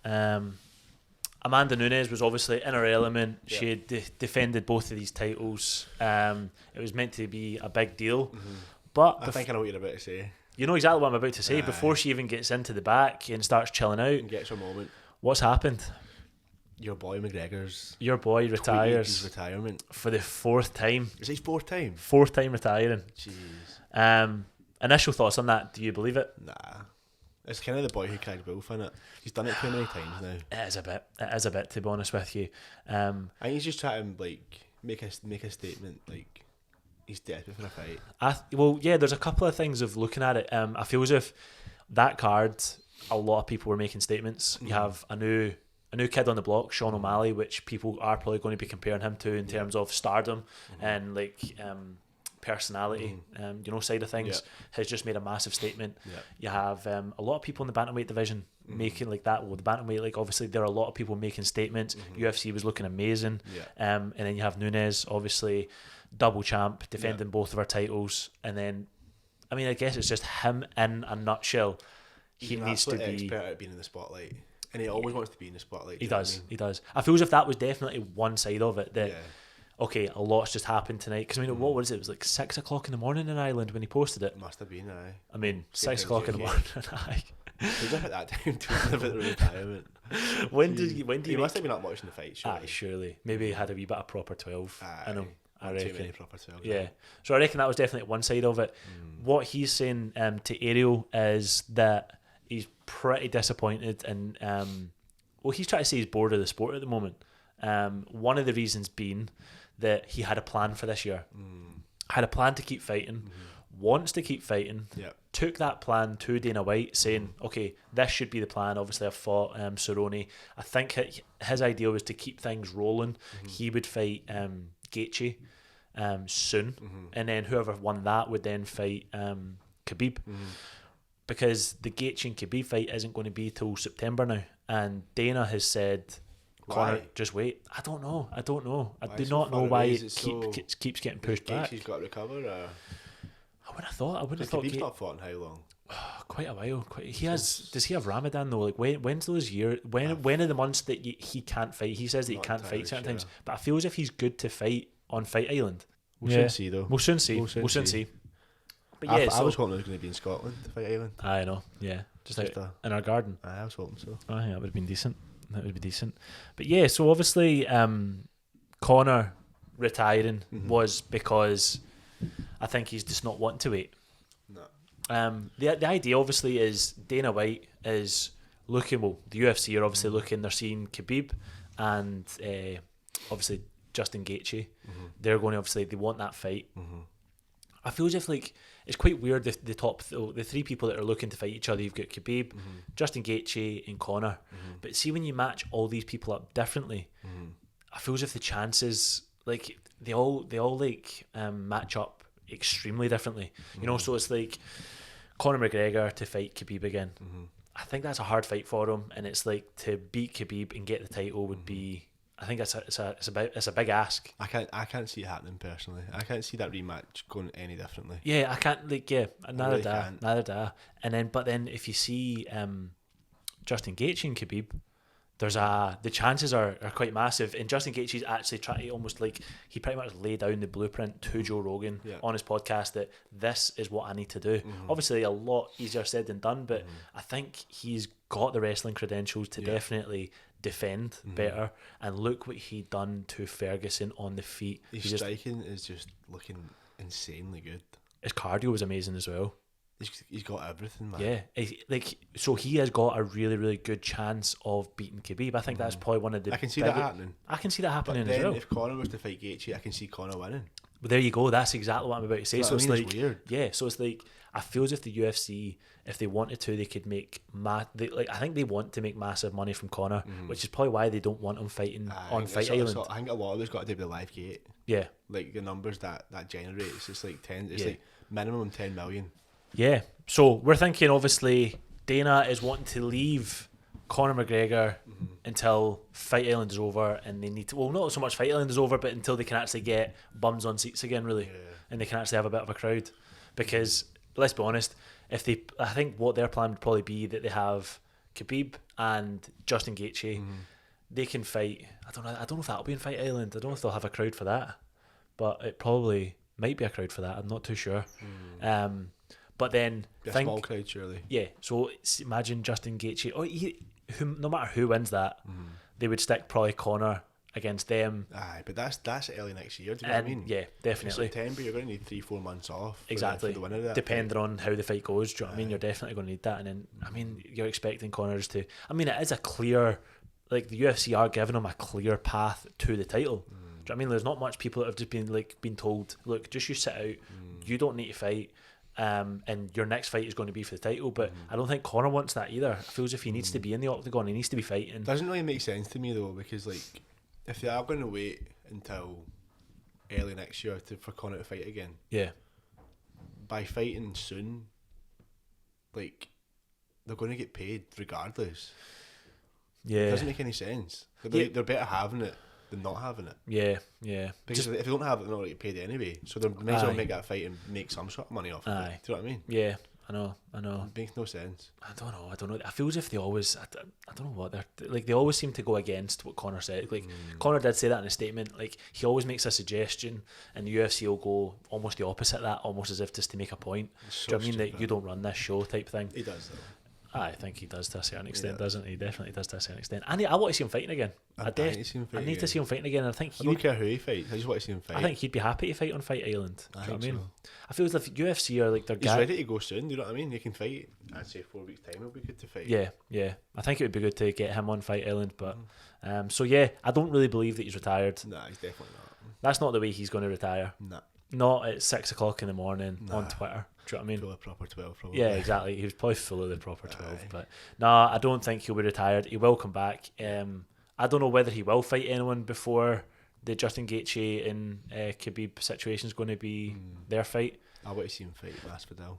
Amanda Nunes was obviously in her element. She had defended both of these titles. It was meant to be a big deal. But I think I know what you're about to say. You know exactly what I'm about to say. Before she even gets into the back and starts chilling out and gets her moment, what's happened? Your boy McGregor's retires his retirement for the fourth time. Is it his fourth time? Fourth time retiring. Jeez. Initial thoughts on that? Do you believe it? Nah. It's kind of the boy who cried wolf, isn't it? He's done it too many times now. It is a bit, to be honest with you. I think he's just trying to like make a statement like he's desperate for a fight. There's a couple of things of looking at it. I feel as if that card, a lot of people were making statements. You have a new kid on the block, Sean O'Malley, which people are probably going to be comparing him to in terms of stardom and like personality, side of things. Has just made a massive statement. You have a lot of people in the bantamweight division making like that. Well, the bantamweight, like obviously there are a lot of people making statements. UFC was looking amazing. And then you have Nunes, obviously double champ, defending both of our titles. And then, I mean, I guess it's just him in a nutshell. He needs to be expert at being in the spotlight, and he always wants to be in the spotlight. He does. I feel as if that was definitely one side of it. That okay, a lot's just happened tonight. Because I mean, what was it? It was like 6 o'clock in the morning in Ireland when he posted it. Must have been. I mean, 6 o'clock in the morning. He was up at that time talking about the retirement. When did he must have been up watching the fight? Surely. Maybe he had a wee bit of proper 12. I know. I reckon. Too many proper 12. Yeah. So I reckon that was definitely one side of it. What he's saying to Ariel is that he's pretty disappointed, and he's trying to say he's bored of the sport at the moment. One of the reasons being that he had a plan for this year. Had a plan to keep fighting, wants to keep fighting, took that plan to Dana White saying, okay, this should be the plan. Obviously I've fought Cerrone. I think his idea was to keep things rolling. He would fight Gaethje soon, and then whoever won that would then fight Khabib, because the Gaethje and Khabib fight isn't going to be till September now, and Dana has said, Conor, just wait. I don't know. I do not know why it keeps getting pushed back. He's got to recover. I wouldn't have thought. Khabib's not fought in how long? Quite a while. Does he have Ramadan though? Like when's those years? When are the months that he can't fight? He says that he can't fight certain times, but I feel as if he's good to fight on Fight Island. We'll soon see though. We'll soon see. But I was hoping it was going to be in Scotland, Fight Island. I know. Yeah, just in our garden. I was hoping so. I think that would have been decent. But yeah, so obviously Conor retiring was because I think he's just not wanting to wait. No. The idea obviously is Dana White is looking, the UFC are obviously looking, they're seeing Khabib and obviously Justin Gaethje. They're going to obviously, they want that fight. I feel as if like it's quite weird the three people that are looking to fight each other. You've got Khabib, Justin Gaethje, and Conor. But see, when you match all these people up differently, I feel as if the chances like they all like match up extremely differently. You know, so it's like Conor McGregor to fight Khabib again. I think that's a hard fight for him, and it's like to beat Khabib and get the title would be. I think it's a big ask. I can't see it happening personally. I can't see that rematch going any differently. Yeah, I can't neither do I. But then if you see Justin Gaethje and Khabib, the chances are quite massive. And Justin Gaethje's actually trying to almost like he pretty much laid down the blueprint to Joe Rogan on his podcast that this is what I need to do. Obviously a lot easier said than done, but I think he's got the wrestling credentials to definitely defend better, and look what he done to Ferguson on the feet. His striking is just looking insanely good. His cardio was amazing as well. He's got everything, man. Yeah, so he has got a really, really good chance of beating Khabib. I think that's probably one of the. I can see that happening. I can see that happening but then as well. If Conor was to fight Gaethje, I can see Conor winning. But there you go. That's exactly what I'm about to say. So it's like, it's weird. Yeah. So it's like I feel as if the UFC, if they wanted to, they could make I think they want to make massive money from Conor, which is probably why they don't want him fighting on Fight Island. I think a lot of it's got to do with the live gate. Yeah. Like the numbers that generates, it's like 10. It's like minimum 10 million. Yeah. So we're thinking obviously Dana is wanting to leave Conor McGregor until Fight Island is over, and they need to, well, not so much Fight Island is over, but until they can actually get bums on seats again, really, and they can actually have a bit of a crowd. Because let's be honest, I think what their plan would probably be that they have Khabib and Justin Gaethje, they can fight. I don't know if that'll be in Fight Island. I don't know if they'll have a crowd for that, but it probably might be a crowd for that. I'm not too sure. But then a small crowd, surely. Yeah. So imagine Justin Gaethje, no matter who wins that, they would stick probably Conor against them. Aye, but that's early next year. Do you know what I mean? Yeah, definitely. In September, you're going to need 3-4 months off. Exactly. For the winner of that depending on how the fight goes. Do you know what I mean? You're definitely going to need that. And then, I mean, you're expecting Connor's to. I mean, it is a clear. Like, the UFC are giving him a clear path to the title. Do you know what I mean? There's not much people that have just been told, look, just you sit out. You don't need to fight. And your next fight is going to be for the title, but I don't think Conor wants that either. I feel as if he needs to be in the octagon, he needs to be fighting. Doesn't really make sense to me though, because like if they are going to wait until early next year for Conor to fight again, by fighting soon, like they're going to get paid regardless. It doesn't make any sense. They're better having it than not having it. Yeah. Because if they don't have it, they're not going to get paid anyway. So they may as well make that fight and make some sort of money off of it. Do you know what I mean? Yeah, I know. It makes no sense. I don't know. I feel as if they always, I don't know what they're like. They always seem to go against what Conor said. Like Conor did say that in a statement. Like he always makes a suggestion, and the UFC will go almost the opposite of that, almost as if just to make a point. So do you know what I mean that you don't run this show type thing? He does though. I think he does to a certain extent, doesn't he? He definitely does to a certain extent. I want to see him fighting again. I need to see him fighting again. I don't care who he fights. I just want to see him fight. I think he'd be happy to fight on Fight Island. Do you know what I mean? So. I feel as if UFC are like he's ready to go soon. Do you know what I mean? He can fight. I'd say 4 weeks time. It'll be good to fight. Yeah. I think it would be good to get him on Fight Island. But so yeah, I don't really believe that he's retired. Nah, he's definitely not. That's not the way he's going to retire. Nah. Not at 6 o'clock in the morning on Twitter. Do you know what I mean? Full of proper 12, probably. Yeah, exactly. He was probably full of the proper 12. But nah, I don't think he'll be retired. He will come back. I don't know whether he will fight anyone before the Justin Gaethje and Khabib situation is going to be their fight. I want to see him fight Masvidal.